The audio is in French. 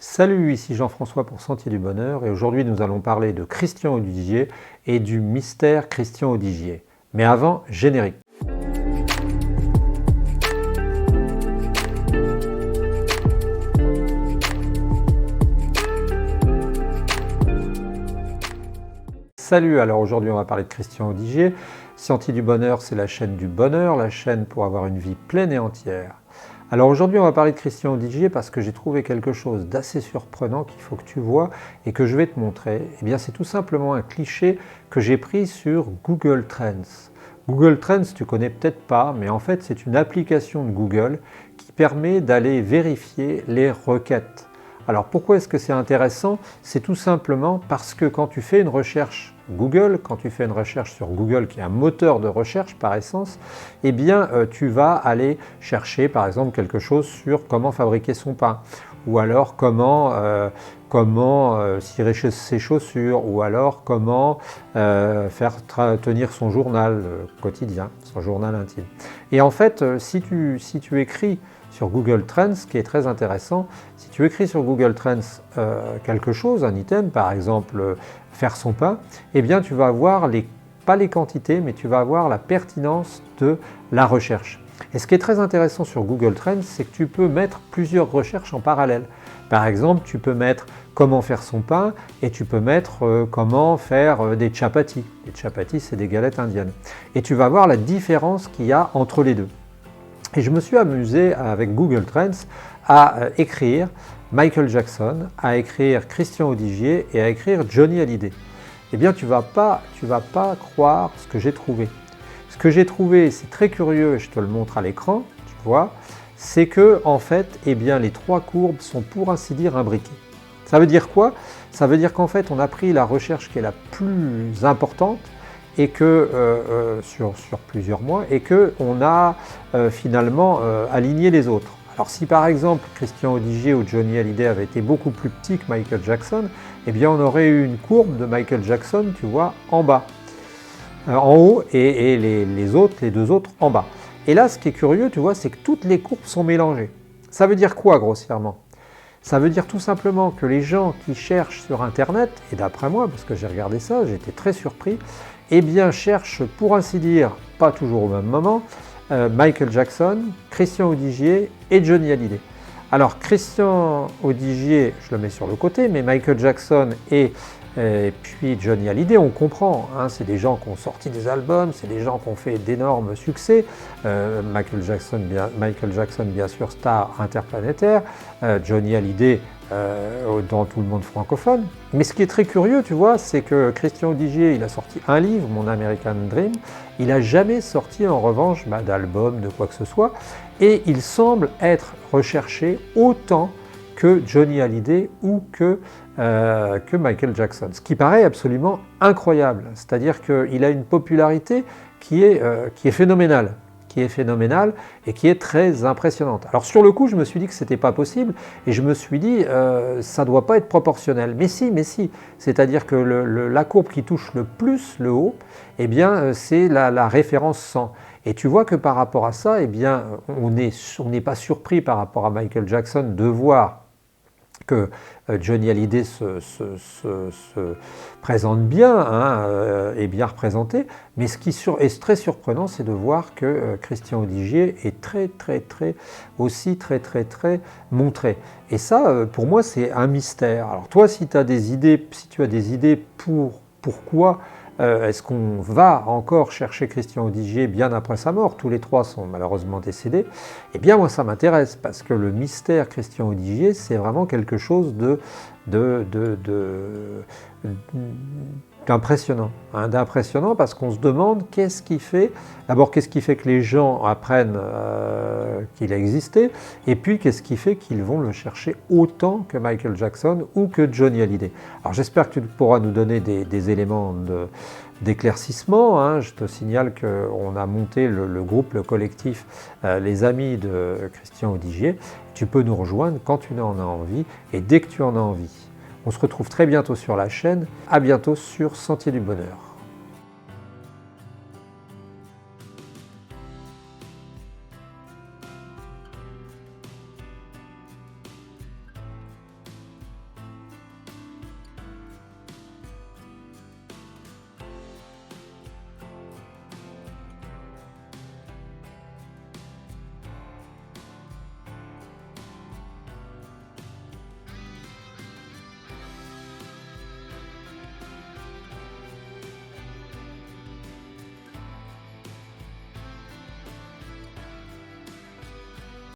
Salut, ici Jean-François pour Sentier du Bonheur et aujourd'hui nous allons parler de Christian Audigier et du mystère Christian Audigier. Mais avant, générique. Salut, alors aujourd'hui on va parler de Christian Audigier. Sentier du Bonheur, c'est la chaîne du bonheur, la chaîne pour avoir une vie pleine et entière. Alors aujourd'hui on va parler de Christian Audigier parce que j'ai trouvé quelque chose d'assez surprenant qu'il faut que tu vois et que je vais te montrer. Eh bien c'est tout simplement un cliché que j'ai pris sur Google Trends. Google Trends tu connais peut-être pas, mais en fait c'est une application de Google qui permet d'aller vérifier les requêtes. Alors pourquoi est-ce que c'est intéressant? C'est tout simplement parce que quand tu fais une recherche Google, quand tu fais une recherche sur Google qui est un moteur de recherche par essence, eh bien tu vas aller chercher par exemple quelque chose sur comment fabriquer son pain, ou alors comment cirer ses chaussures, ou alors comment faire tenir son journal quotidien, son journal intime. Et en fait, si tu écris sur Google Trends, ce qui est très intéressant, si tu écris sur Google Trends quelque chose, un item, par exemple faire son pain, eh bien tu vas avoir pas les quantités, mais tu vas avoir la pertinence de la recherche. Et ce qui est très intéressant sur Google Trends, c'est que tu peux mettre plusieurs recherches en parallèle. Par exemple, tu peux mettre comment faire son pain et tu peux mettre comment faire des chapatis. Les chapatis, c'est des galettes indiennes. Et tu vas voir la différence qu'il y a entre les deux. Et je me suis amusé avec Google Trends à écrire Michael Jackson, à écrire Christian Audigier et à écrire Johnny Hallyday. Eh bien, tu vas pas croire ce que j'ai trouvé. Ce que j'ai trouvé, c'est très curieux et je te le montre à l'écran, tu vois, c'est que en fait, eh bien, les trois courbes sont pour ainsi dire imbriquées. Ça veut dire quoi? Ça veut dire qu'en fait, on a pris la recherche qui est la plus importante et que sur plusieurs mois, et qu'on a finalement aligné les autres. Alors si par exemple Christian Audigier ou Johnny Hallyday avaient été beaucoup plus petits que Michael Jackson, eh bien on aurait eu une courbe de Michael Jackson, tu vois, en bas, en haut, et les deux autres en bas. Et là, ce qui est curieux, tu vois, c'est que toutes les courbes sont mélangées. Ça veut dire quoi, grossièrement? Ça veut dire tout simplement que les gens qui cherchent sur Internet, et d'après moi, parce que j'ai regardé ça, j'étais très surpris, eh bien cherchent, pour ainsi dire, pas toujours au même moment, Michael Jackson, Christian Audigier et Johnny Hallyday. Alors Christian Audigier, je le mets sur le côté, mais Michael Jackson et puis Johnny Hallyday, on comprend, hein, c'est des gens qui ont sorti des albums, c'est des gens qui ont fait d'énormes succès. Michael Jackson, bien sûr, star interplanétaire, Johnny Hallyday dans tout le monde francophone. Mais ce qui est très curieux, tu vois, c'est que Christian Audigier, il a sorti un livre, Mon American Dream, il n'a jamais sorti en revanche d'album, de quoi que ce soit, et il semble être recherché autant que Johnny Hallyday ou que Michael Jackson, ce qui paraît absolument incroyable. C'est-à-dire qu'il a une popularité qui est phénoménale, et qui est très impressionnante. Alors sur le coup, je me suis dit que c'était pas possible et je me suis dit ça doit pas être proportionnel. Mais si, c'est-à-dire que la courbe qui touche le plus le haut, eh bien c'est la référence 100. Et tu vois que par rapport à ça, eh bien on n'est pas surpris par rapport à Michael Jackson de voir que Johnny Hallyday se présente bien, hein, est bien représenté, mais ce qui est très surprenant, c'est de voir que Christian Audigier est très montré. Et ça, pour moi, c'est un mystère. Alors toi, si tu as des idées pourquoi est-ce qu'on va encore chercher Christian Audigier bien après sa mort? Tous les trois sont malheureusement décédés. Eh bien moi ça m'intéresse parce que le mystère Christian Audigier, c'est vraiment quelque chose d'impressionnant. Hein, d'impressionnant parce qu'on se demande qu'est-ce qui fait que les gens apprennent qu'il a existé, et puis qu'est-ce qui fait qu'ils vont le chercher autant que Michael Jackson ou que Johnny Hallyday. Alors j'espère que tu pourras nous donner des éléments d'éclaircissement. Hein. Je te signale qu'on a monté le groupe, le collectif, les amis de Christian Audigier. Tu peux nous rejoindre quand tu en as envie et dès que tu en as envie. On se retrouve très bientôt sur la chaîne. À bientôt sur Sentier du Bonheur.